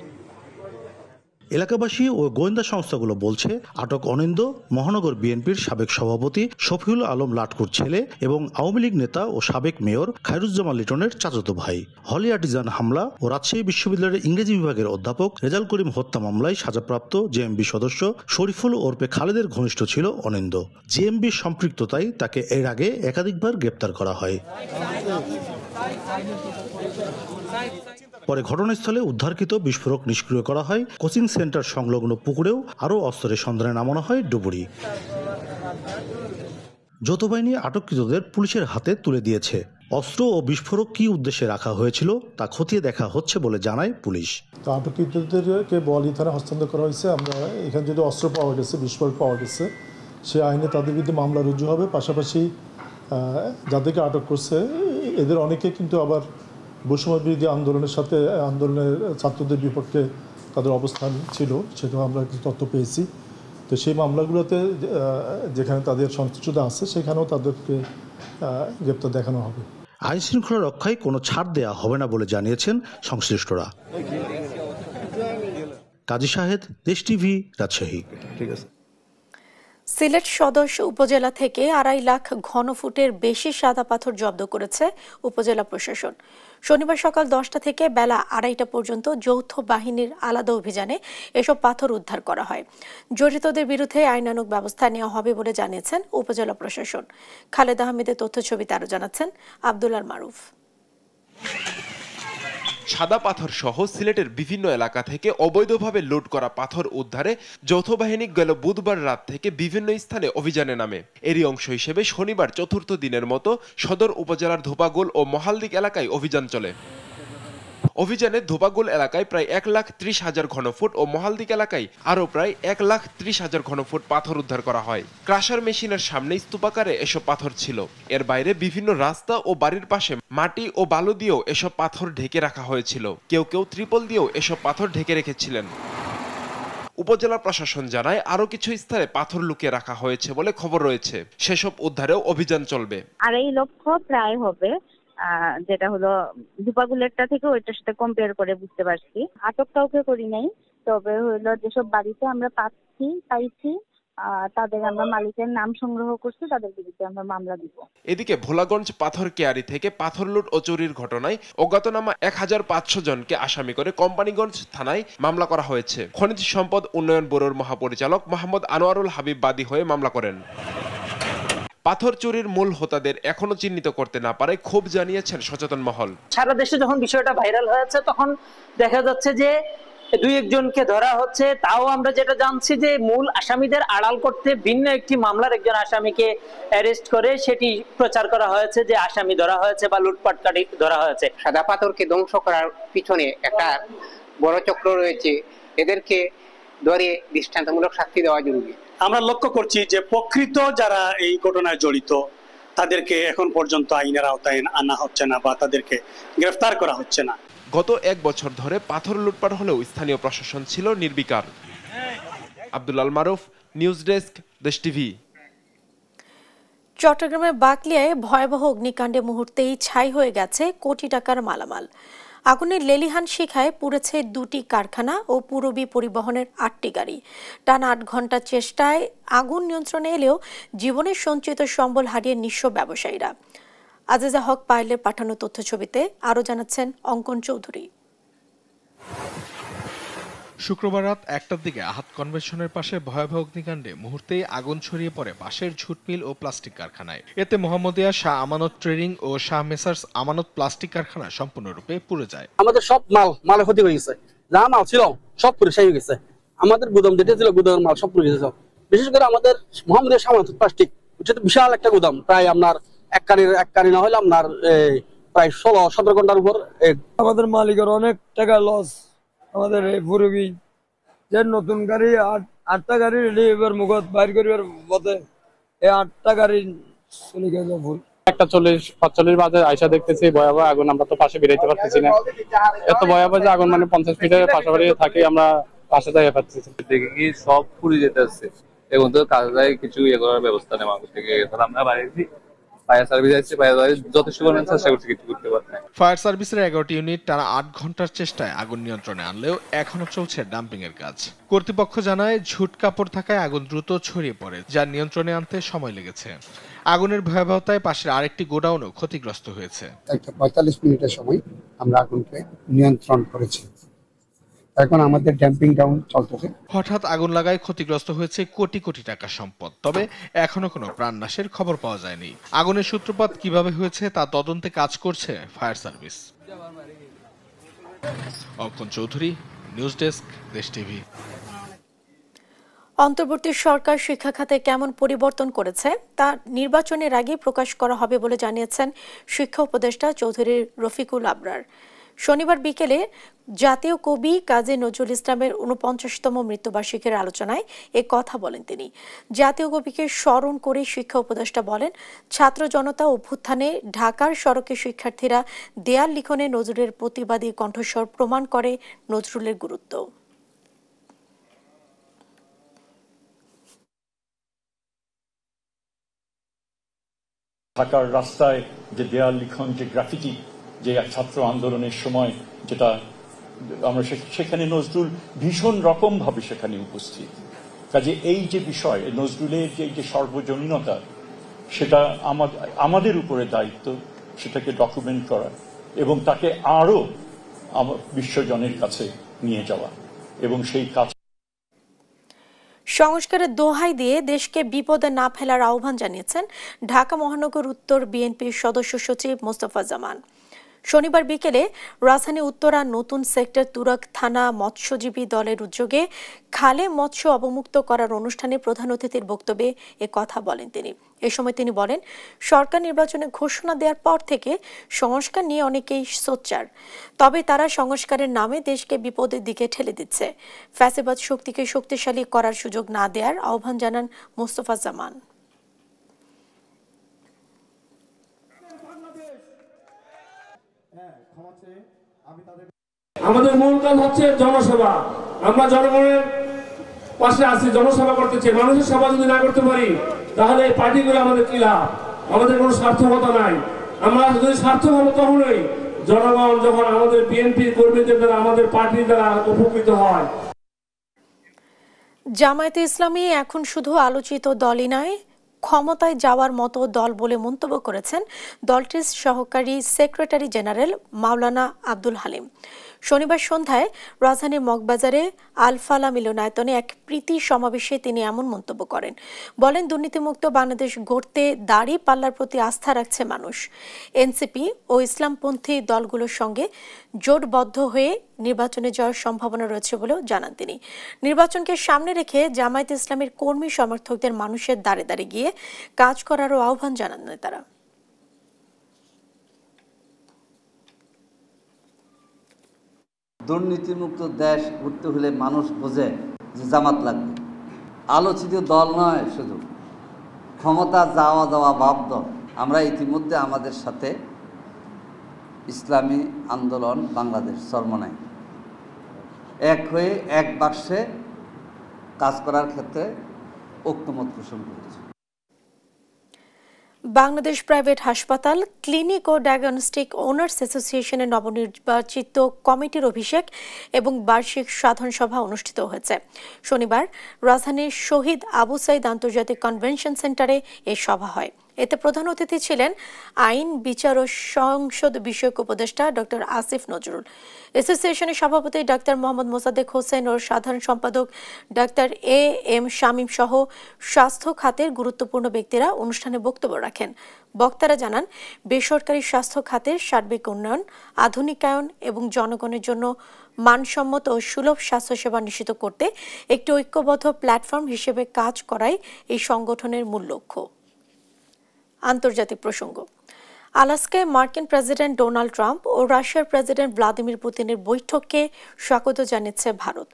এলাকাবাসী ও গোয়েন্দা সংস্থাগুলো বলছে আটক অনিন্দ মহানগর বিএনপির সাবেক সভাপতি শফিউল আলম লাটকুর ছেলে এবং আওয়ামী লীগ নেতা ও সাবেক মেয়র খায়রুজ্জামান লিটনের চাচাতো ভাই। হলি আর্টিজান হামলা ও রাজশাহী বিশ্ববিদ্যালয়ের ইংরেজি বিভাগের অধ্যাপক রেজাউল করিম হত্যা মামলায় সাজাপ্রাপ্ত জেএমবি সদস্য শরীফুল ওরফে খালেদের ঘনিষ্ঠ ছিল অনিন্দ। জেএমবির সম্পৃক্ততায় তাকে এর আগে একাধিকবার গ্রেপ্তার করা হয়। পরে ঘটনাস্থলে উদ্ধারকৃত বিস্ফোরক নিষ্ক্রিয় করা হয়। কোচিং সেন্টার সংলগ্ন পুকুরেও আরও অস্ত্রের সন্ধানে নামানো হয় ডুবুরি। যৌথ বাহিনী আটককৃতদের পুলিশের হাতে তুলে দিয়েছে। অস্ত্র ও বিস্ফোরক কী উদ্দেশ্যে রাখা হয়েছিল তা খতিয়ে দেখা হচ্ছে বলে জানায় পুলিশ। তো আটককৃতদেরকে বোয়ালি থানায় হস্তান্তর করা হয়েছে। আমরা এখানে যদি অস্ত্র পাওয়া গেছে, বিস্ফোরক পাওয়া গেছে, সে আইনে তাদের বিরুদ্ধে মামলা রুজু হবে। পাশাপাশি যাদেরকে আটক করছে এদের অনেকে কিন্তু আবার বৈষম্য বিরোধী আন্দোলনের সাথে আন্দোলনের ছাত্রদের বিপক্ষে তাদের অবস্থান ছিল, সেটাও আমরা কিছু তথ্য পেয়েছি। তো সেই মামলাগুলোতে যেখানে তাদের সংশ্লিষ্টতা আছে সেখানেও তাদেরকে গ্রেপ্তার দেখানো হবে। আইন শৃঙ্খলা রক্ষায় কোনো ছাড় দেওয়া হবে না বলে জানিয়েছেন সংশ্লিষ্টরা। কাজী শাহেদ, দেশ টিভি, রাজশাহী। ঠিক আছে। সিলেট সদর উপজেলা থেকে 2.5 লাখ ঘনফুটের বেশি সাদা পাথর জব্দ করেছে উপজেলা প্রশাসন। শনিবার সকাল 10টা থেকে বেলা 2:30টা পর্যন্ত যৌথ বাহিনীর আলাদা অভিযানে এসব পাথর উদ্ধার করা হয়। জড়িতদের বিরুদ্ধে আইনানুগ ব্যবস্থা নেওয়া হবে বলে জানিয়েছেন উপজেলা প্রশাসন। খালেদ আহমেদের তথ্য ছবিতে আরো জানাচ্ছেন আব্দুল আল মারুফ। সাদা পাথর সহ সিলেটের বিভিন্ন এলাকা থেকে অবৈধভাবে লুট করা পাথর উদ্ধারে যৌথ বাহিনী গেল বুধবার রাত থেকে বিভিন্ন স্থানে অভিযানে নামে। এরই অংশ হিসেবে শনিবার চতুর্থ দিনের মতো সদর উপজেলার ধোপাগুল ও মহালদিক এলাকায় অভিযান চলে। অভিযানে ধোপাগুল এলাকায় প্রায় 1,30,000 ঘনফুট ও মহালদিক এলাকায় আরও প্রায় 1,30,000 ঘনফুট পাথর উদ্ধার করা হয়। ক্রাশার মেশিনের সামনে স্তূপাকারে এসব পাথর ছিল। এর বাইরে বিভিন্ন রাস্তা ও বাড়ির পাশে মাটি ও বালু দিয়েও এসব পাথর ঢেকে রাখা হয়েছিল। কেউ কেউ ত্রিপল দিয়েও এসব পাথর ঢেকে রেখেছিলেন। উপজেলা প্রশাসন জানায় আরো কিছু স্থানে পাথর লুকিয়ে রাখা হয়েছে বলে খবর রয়েছে। সেসব উদ্ধারেও অভিযান চলবে। 2.5 লক্ষ প্রায় হবে, যেটা হলো ধুপাগুলেরটা থেকে ওইটার সাথে কম্পেয়ার করে বুঝতে পারছি। আটক কাউকে করি নাই, তবে হলো যেসব বাড়িতে আমরা পাইছি তাদের আমরা মালিকের নাম সংগ্রহ করছি, তাদের বিরুদ্ধে আমরা মামলা দিব। এদিকে ভোলাগঞ্জ পাথর কেয়ারি থেকে পাথর লুট ও চুরির ঘটনায় অজ্ঞাতনামা 1,500 জনকে আসামি করে কোম্পানিগঞ্জ থানায় মামলা করা হয়েছে। খনিজ সম্পদ উন্নয়ন ব্যুরোর মহাপরিচালক মোহাম্মদ আনোয়ারুল হাবিব বাদী হয়ে মামলা করেন। পাথর চুরির মূল হোতাদের এখনো চিহ্নিত করতে না পারে ক্ষোভ জানিয়েছেন সচেতন মহল। সারা দেশে যখন বিষয়টা ভাইরাল হয়েছে তখন দেখা যাচ্ছে যে দুই একজনকে ধরা হচ্ছে, তাও আমরা যেটা জানছি যে মূল আসামিদের আড়াল করতে ভিন্ন একটি মামলার একজন আসামিকে অ্যারেস্ট করে সেটি প্রচার করা হয়েছে যে আসামি ধরা হয়েছে বা লুটপাটকারী ধরা হয়েছে। সাদা পাথরকে ধ্বংস করার পিছনে একটা বড় চক্র রয়েছে, এদেরকে ধরে দৃষ্টান্তমূলক শাস্তি দেওয়া জরুরি। আমরা লক্ষ্য করছি যে প্রকৃত যারা এই ঘটনায় জড়িত তাদেরকে এখন পর্যন্ত আইনের আওতায় আনা হচ্ছে না বা তাদেরকে গ্রেফতার করা হচ্ছে না। গত 1 বছর ধরে পাথর লুটপাট হলেও স্থানীয় প্রশাসন ছিল নির্বিকার। আব্দুল আল মারুফ, নিউজ ডেস্ক, দেশ টিভি। চট্টগ্রামের বাকলিয়ায় ভয়াবহ অগ্নিকাণ্ডে মুহূর্তেই ছাই হয়ে গেছে কোটি টাকার মালামাল। আগুনের লেলিহান শিখায় পুড়েছে 2টি কারখানা ও পুরবী পরিবহনের 8টি গাড়ি। টানা 8 ঘন্টা চেষ্টায় আগুন নিয়ন্ত্রণে এলেও জীবনের সঞ্চিত সম্বল হারিয়ে নিঃস্ব ব্যবসায়ীরা। আজিজা হক পায়েলের পাঠানো তথ্য ছবিতে আরও জানাচ্ছেন অঙ্কন চৌধুরী। শুক্রবার রাত 1টার দিকে আহাত কনভেনশনের পাশে ভয়াবহ অগ্নিকাণ্ডে মুহূর্তেই আগুন ছড়িয়ে পড়ে পাশের ঝুট মিল ও প্লাস্টিক কারখানায়। এতে মোহাম্মদিয়া শাহ আমানত ট্রেডিং ও শাহ মেসার্স আমানত প্লাস্টিক কারখানা সম্পূর্ণরূপে পুড়ে যায়। আমাদের সব মালে ক্ষতি হয়ে গেছে, যা মাল ছিল সব পুড়ে ছাই হয়ে গেছে। আমাদের গুদাম যেটা ছিল গুদামের মাল সব পুড়ে গেছে। বিশেষ করে আমাদের মোহাম্মদিয়া শাহ আমানত প্লাস্টিক বিশাল একটা গুদাম, প্রায় আপনার এক কারি না হলে আপনার প্রায় 16-17 ঘন্টার উপর। আমাদের মালিকের অনেক টাকা লস। আমাদের এই পুরবী যে নতুন গাড়ি 8টা গাড়ি রেডি এবার মুখত বাইর করিবার পথে এই 8টা গাড়ি চলে গেছে ফুল। 1:40-45 বাজে আয়সা দেখতেছি ভয়াবহ আগুন, আমরা তো পাশে বেরোতে পারতেছি না। এত ভয়াবহ যে আগুন, মানে 50 ফিটের পাশাপাশি থাকি আমরা পাশে যাইতে পারতেছি। দেখি কি সব পুড়ে যেতে আসছে, এখন তো কাজে কিছু ইয়ে করার ব্যবস্থা নেই মানুষ থেকে। আমরা বাড়িতে ফায়ার সার্ভিস আসছে, ফায়ার সার্ভিস যথেষ্ট পরিমাণ চেষ্টা করছে, কিছু করতে পারছে না। ফায়ার সার্ভিসের 11টি ইউনিট টানা 8 ঘন্টার চেষ্টায় আগুন নিয়ন্ত্রণে আনলেও এখনো চলছে ডাম্পিং এর কাজ। কর্তৃপক্ষ জানায় ঝুট কাপড় থাকায় আগুন দ্রুত ছড়িয়ে পড়ে, যা নিয়ন্ত্রণে আনতে সময় লেগেছে। আগুনের ভয়াবহতায় পাশের আরেকটি গোডাউনও ক্ষতিগ্রস্ত হয়েছে। 45 মিনিটের সময় আমরা আগুনকে নিয়ন্ত্রণ করেছি। এখন আমাদের ড্যাম্পিং ডাউন চলতেছে। হঠাৎ আগুন লাগায় ক্ষতিগ্রস্ত হয়েছে কোটি কোটি টাকা সম্পদ, তবে এখনো কোনো প্রাণনাশের খবর পাওয়া যায়নি। আগুনের সূত্রপাত কিভাবে হয়েছে তা তদন্তে কাজ করছে ফায়ার সার্ভিস। অঙ্কন Chowdhury, news desk, Desh TV. অন্তর্বর্তী সরকার শিক্ষা খাতে কেমন পরিবর্তন করেছে তা নির্বাচনের আগে প্রকাশ করা হবে বলে জানিয়েছেন শিক্ষা উপদেষ্টা চৌধুরী রফিকুল আবরার। শনিবার বিকেলে জাতীয় কবি কাজী নজরুল ইসলামের 49তম মৃত্যুবার্ষিকীর আলোচনায় এ কথা বলেন তিনি। জাতীয় কবিকে স্মরণ করে শিক্ষা উপদেষ্টা বলেন, ছাত্র জনতা অভ্যুত্থানে ঢাকার সড়কে শিক্ষার্থীরা দেয়াল লিখনে নজরুলের প্রতিবাদী কণ্ঠস্বর প্রমাণ করে নজরুলের গুরুত্ব। ঢাকার রাস্তায় যে দেয়াল লিখন, যে গ্রাফিটি, যে ছাত্র আন্দোলনের সময় যেটা আমরা সেখানে নজরুল ভীষণ রকম ভাবে সেখানে উপস্থিত। কাজে এই যে বিষয় নজরুলের যে সর্বজনীনতা, সেটা আমাদের উপরে দায়িত্ব সেটাকে ডকুমেন্ট করা এবং তাকে আরো বিশ্বজনের কাছে নিয়ে যাওয়া এবং সেই কাজ। সংস্কারের দোহাই দিয়ে দেশকে বিপদে না ফেলার আহ্বান জানিয়েছেন ঢাকা মহানগর উত্তর বিএনপির সদস্য সচিব মোস্তফা জামান। শনিবার বিকেলে রাজধানী উত্তরা নতুন সেক্টর তুরাগ থানা মৎস্যজীবী দলের উদ্যোগে খালে মৎস্য অবমুক্ত করার অনুষ্ঠানে প্রধান অতিথির বক্তব্যে এ কথা বলেন তিনি। এ সময় তিনি বলেন, সরকার নির্বাচনে ঘোষণা দেওয়ার পর থেকে সংস্কার নিয়ে অনেকেই সোচ্চার, তবে তারা সংস্কারের নামে দেশকে বিপদের দিকে ঠেলে দিচ্ছে। ফ্যাসিবাদ শক্তিকে শক্তিশালী করার সুযোগ না দেওয়ার আহ্বান জানান মোস্তফা জামান। আমাদের মূল কাজ হচ্ছে জনসেবা। আমরা জনগণের পাশে আছি, জনসেবা করতে চাই। মানুষের সেবা যদি না করতে পারি তাহলে এই পার্টিগুলো আমাদের কি লাভ? আমাদের কোনো স্বার্থকতা নাই। আমরা যদি স্বার্থক হবো তখনই জনগণ যখন আমাদের বিএনপি কর্মীদের দ্বারা, আমাদের পার্টির দ্বারা উপকৃত হয়। জামায়াতে ইসলামী এখন শুধু আলোচিত দলই নয়, ক্ষমতায় যাওয়ার মতো দল বলে মন্তব্য করেছেন দলটির সহকারী সেক্রেটারি জেনারেল মাওলানা আব্দুল হালিম। শনিবার সন্ধ্যায় রাজধানীর মগবাজারে আলফালা মিলনায়তনে এক প্রীতি সমাবেশে তিনি এমন মন্তব্য করেন। বলেন, দুর্নীতিমুক্ত বাংলাদেশ গড়তে দাড়ি পাল্লার প্রতি আস্থা রাখছে মানুষ। এনসিপি ও ইসলামপন্থী দলগুলোর সঙ্গে জোটবদ্ধ হয়ে নির্বাচনে জয়ের সম্ভাবনা রয়েছে বলেও জানান তিনি। নির্বাচনকে সামনে রেখে জামায়াত ইসলামের কর্মী সমর্থকদের মানুষের দ্বারে দ্বারে গিয়ে কাজ করারও আহ্বান জানান নেতারা। দুর্নীতিমুক্ত দেশ গড়তে হলে মানুষ বোঝে যে জামাত লাগবে। আলোচিত দল নয়, শুধু ক্ষমতা যাওয়া যাওয়া ভাব দল। আমরা ইতিমধ্যে আমাদের সাথে ইসলামী আন্দোলন বাংলাদেশ চরমনাই এক হয়ে এক বাক্সে কাজ করার ক্ষেত্রে ঐক্যমত পোষণ করেছে। বাংলাদেশ প্রাইভেট হাসপাতাল, ক্লিনিক ও ডায়াগনস্টিক ওনার্স অ্যাসোসিয়েশনের নবনির্বাচিত কমিটির অভিষেক এবং বার্ষিক সাধারণ সভা অনুষ্ঠিত হয়েছে। শনিবার রাজধানীর শহীদ আবু সাইদ আন্তর্জাতিক কনভেনশন সেন্টারে এই সভা হয়। এতে প্রধান অতিথি ছিলেন আইন, বিচার ও সংসদ বিষয়ক উপদেষ্টা ডক্টর আসিফ নজরুল। অ্যাসোসিয়েশনের সভাপতি ডাক্তার মোহাম্মদ মোসাদ্দেক হোসেন ও সাধারণ সম্পাদক ডাক্তার এম শামীম সহ স্বাস্থ্য খাতের গুরুত্বপূর্ণ ব্যক্তিরা অনুষ্ঠানে বক্তব্য রাখেন। বক্তারা জানান, বেসরকারি স্বাস্থ্য খাতের সার্বিক উন্নয়ন, আধুনিকায়ন এবং জনগণের জন্য মানসম্মত ও সুলভ স্বাস্থ্যসেবা নিশ্চিত করতে একটি ঐক্যবদ্ধ প্ল্যাটফর্ম হিসেবে কাজ করাই এই সংগঠনের মূল লক্ষ্য। আন্তর্জাতিক প্রসঙ্গ। আলাস্কায় মার্কিন প্রেসিডেন্ট ডোনাল্ড ট্রাম্প ও রাশিয়ার প্রেসিডেন্ট ভ্লাদিমির পুতিনের বৈঠককে স্বাগত জানিয়েছে ভারত।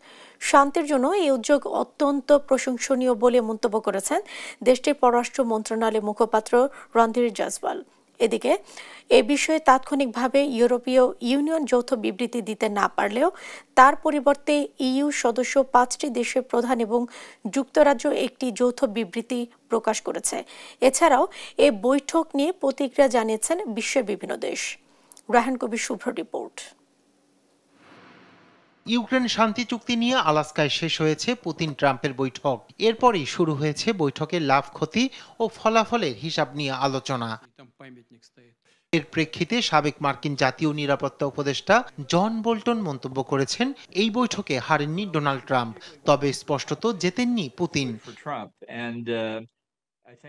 শান্তির জন্য এই উদ্যোগ অত্যন্ত প্রশংসনীয় বলে মন্তব্য করেছেন দেশটির পররাষ্ট্র মন্ত্রণালয়ের মুখপাত্র রণধীর জয়সওয়াল। এদিকে এ বিষয়ে তাৎক্ষণিকভাবে ইউরোপীয় ইউনিয়ন যৌথ বিবৃতি দিতে না পারলেও তার পরিবর্তে ইইউ সদস্য 5টি দেশের প্রধান এবং যুক্তরাজ্য একটি যৌথ বিবৃতি প্রকাশ করেছে। এছাড়াও এ বৈঠক নিয়ে প্রতিক্রিয়া জানিয়েছেন বিশ্বের বিভিন্ন দেশ। রাহান কবির শুভ্র রিপোর্ট। ইউক্রেন শান্তি চুক্তি নিয়ে আলাস্কায় শেষ হয়েছে পুতিন ট্রাম্পের বৈঠক। এরপরই শুরু হয়েছে বৈঠকের লাভ ক্ষতি ও ফলাফলের হিসাব নিয়ে আলোচনা। এর প্রেক্ষিতে সাবেক মার্কিন জাতীয় নিরাপত্তা উপদেষ্টা জন বোল্টন মন্তব্য করেছেন, এই বৈঠকে হারেননি ডোনাল্ড ট্রাম্প, তবে স্পষ্টত জেতেননি পুতিন।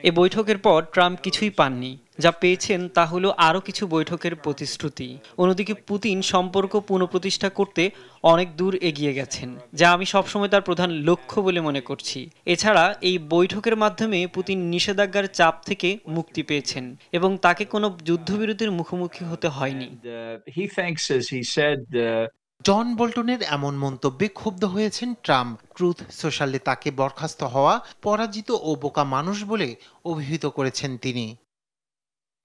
এ বৈঠকের পর ট্রাম্প কিছুই পাননি, যা পেয়েছেন তা হলো আরও কিছু বৈঠকের প্রতিশ্রুতি। অন্যদিকে পুতিন সম্পর্ক পুনঃপ্রতিষ্ঠা করতে অনেক দূর এগিয়ে গেছেন, যা আমি সবসময় তার প্রধান লক্ষ্য বলে মনে করছি। এছাড়া এই বৈঠকের মাধ্যমে পুতিন নিষেধাজ্ঞার চাপ থেকে মুক্তি পেয়েছেন এবং তাকে কোনো যুদ্ধবিরতির মুখোমুখি হতে হয়নি। জন বোল্টনের এমন মন্তব্যে ক্ষুব্ধ হয়েছেন ট্রাম্প। ট্রুথ সোশ্যালে তাকে বরখাস্ত হওয়া, পরাজিত ও বোকা মানুষ বলে অভিহিত করেছেন তিনি।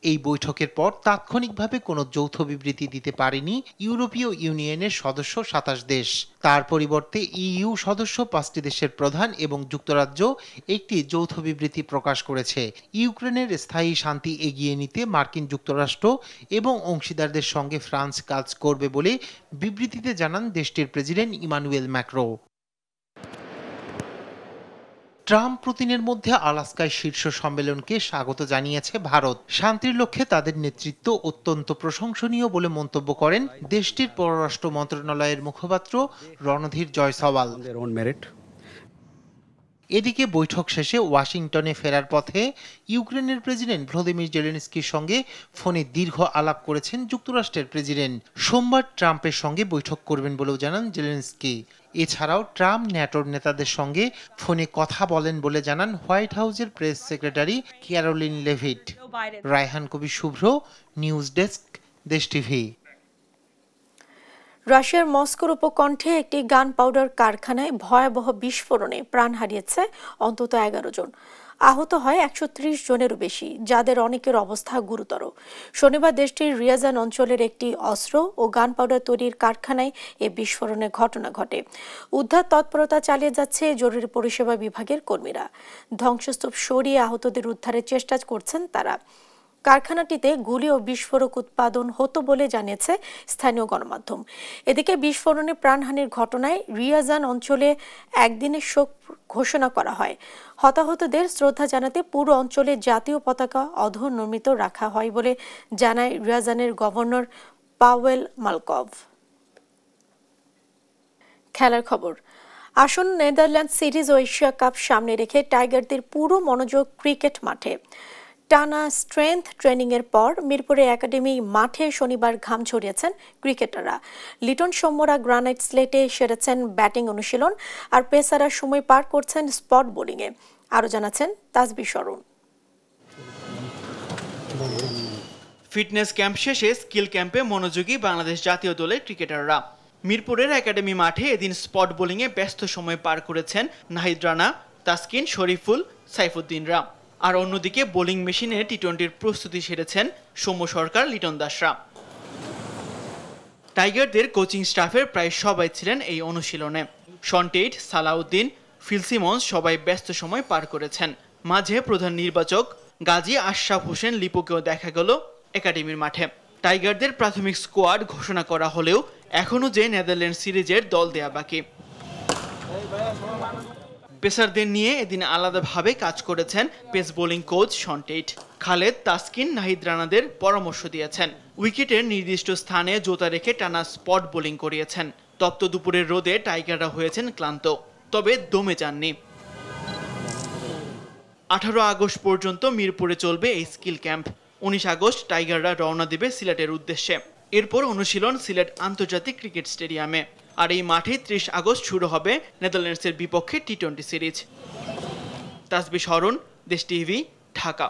এই বৈঠকের পর তাৎক্ষণিকভাবে কোনো যৌথ বিবৃতি দিতে পারেনি ইউরোপীয় ইউনিয়নের সদস্য 27 দেশ। তার পরিবর্তে ইইউ সদস্য 5টি দেশের প্রধান এবং যুক্তরাজ্য একটি যৌথ বিবৃতি প্রকাশ করেছে। ইউক্রেনের স্থায়ী শান্তি এগিয়ে নিতে মার্কিন যুক্তরাষ্ট্র এবং অংশীদারদের সঙ্গে ফ্রান্স কাজ করবে বলে বিবৃতিতে জানান দেশটির প্রেসিডেন্ট ইমানুয়েল ম্যাক্রো। ট্রাম্প পুতিনের মধ্যে আলাস্কায় শীর্ষ সম্মেলনকে স্বাগত জানিয়েছে ভারত। শান্তির লক্ষ্যে তাদের নেতৃত্ব অত্যন্ত প্রশংসনীয় বলে মন্তব্য করেন দেশটির পররাষ্ট্র মন্ত্রণালয়ের মুখপাত্র রণধীর জয়সওয়াল। এদিকে বৈঠক শেষে ওয়াশিংটনে ফেরার পথে ইউক্রেনের প্রেসিডেন্ট ভলোদিমির জেলেনস্কির সঙ্গে ফোনে দীর্ঘ আলাপ করেছেন যুক্তরাষ্ট্রের প্রেসিডেন্ট। সোমবার ট্রাম্পের সঙ্গে বৈঠক করবেন বলেও জানান জেলেনস্কি। এছাড়াও ট্রাম্প ন্যাটোর নেতাদের সঙ্গে ফোনে কথা বলেন বলে জানান হোয়াইট হাউসের press secretary Caroline Leavitt. Raihan Kabir Shuvro, news desk, Desh TV. রাশিয়ার মস্কোর উপকণ্ঠে একটি গান পাউডার কারখানায় ভয়াবহ বিস্ফোরণে প্রাণ হারিয়েছে অন্তত 11 জন। আহত হয় 130 জনেরও বেশি, যাদের অনেকের অবস্থা গুরুতর। শনিবার দেশটির রিয়াজান অঞ্চলের একটি অস্ত্র ও গান পাউডার তৈরির কারখানায় এ বিস্ফোরণের ঘটনা ঘটে। উদ্ধার তৎপরতা চালিয়ে যাচ্ছে জরুরি পরিষেবা বিভাগের কর্মীরা। ধ্বংসস্তূপ সরিয়ে আহতদের উদ্ধারের চেষ্টা করছেন তারা। কারখানাটিতে গুলি ও বিস্ফোরক উৎপাদন হতো বলে জানিয়েছে স্থানীয় গণমাধ্যম। এদিকে বিস্ফোরণে প্রাণহানির ঘটনায় রিয়াজান অঞ্চলে একদিনের শোক ঘোষণা করা হয়। হতাহতদের শ্রদ্ধা জানাতে পুরো অঞ্চলে জাতীয় পতাকা অধোনমিত রাখা হয় বলে জানায় রিয়াজানের গভর্নর পাওয়েল মালকভ। খেলার খবর। আসন্ন নেদারল্যান্ডস সিরিজ ও এশিয়া কাপ সামনে রেখে টাইগারদের পুরো মনোযোগ ক্রিকেট মাঠে। টানা স্ট্রেংথ ট্রেনিং এর পর মিরপুরে একাডেমি মাঠে শনিবার ঘাম ছড়িয়েছেন ক্রিকেটাররা। লিটন সৌম্যরা গ্রানাইট স্লেটে সেরেছেন ব্যাটিং অনুশীলন, আর পেসাররা সময় পার করছেন স্পট বোলিংয়ে। আরও জানাচ্ছেন তাসবিহ শরণ। ফিটনেস ক্যাম্প শেষে স্কিল ক্যাম্পে মনোযোগী বাংলাদেশ জাতীয় দলের ক্রিকেটাররা। মিরপুরের একাডেমি মাঠে এদিন স্পট বোলিংয়ে ব্যস্ত সময় পার করেছেন নাহিদ রানা, তাসকিন, শরীফুল, সাইফুদ্দিনরা। আর অন্যদিকে বোলিং মেশিনে টি-20-র প্রস্তুতি সেরেছেন সৌম্য সরকার, লিটন দাসরা। টাইগারদের কোচিং স্টাফের প্রায় সবাই ছিলেন এই অনুশীলনে। Shaun Tait, Salahuddin, Phil Simmons সবাই ব্যস্ত সময় পার করেছেন। মাঝে প্রধান নির্বাচক গাজী আশরাফ হোসেন লিপুকেও দেখা গেল একাডেমির মাঠে। টাইগারদের প্রাথমিক স্কোয়াড ঘোষণা করা হলেও এখনও যে নেদারল্যান্ড সিরিজের দল দেয়া বাকি। পেসারদের নিয়ে এদিন আলাদাভাবে কাজ করেছেন pace bowling coach Shaun Tait. Khaled, Taskin, Nahid রানাদের পরামর্শ দিয়েছেন। উইকেটের নির্দিষ্ট স্থানে জোতা রেখে টানা স্পট বোলিং করিয়েছেন। তপ্ত দুপুরের রোদে টাইগাররা হয়েছেন ক্লান্ত, তবে দমে যাননি। 18 আগস্ট পর্যন্ত মিরপুরে চলবে এই স্কিল ক্যাম্প। 19 আগস্ট টাইগাররা রওনা দেবে সিলেটের উদ্দেশ্যে। এরপর অনুশীলন সিলেট আন্তর্জাতিক ক্রিকেট স্টেডিয়ামে। আর এই মাঠে 30 আগস্ট শুরু হবে নেদারল্যান্ডসের বিপক্ষে টি-20 সিরিজ। তাসবিহ শরণ, দেশ টিভি, ঢাকা।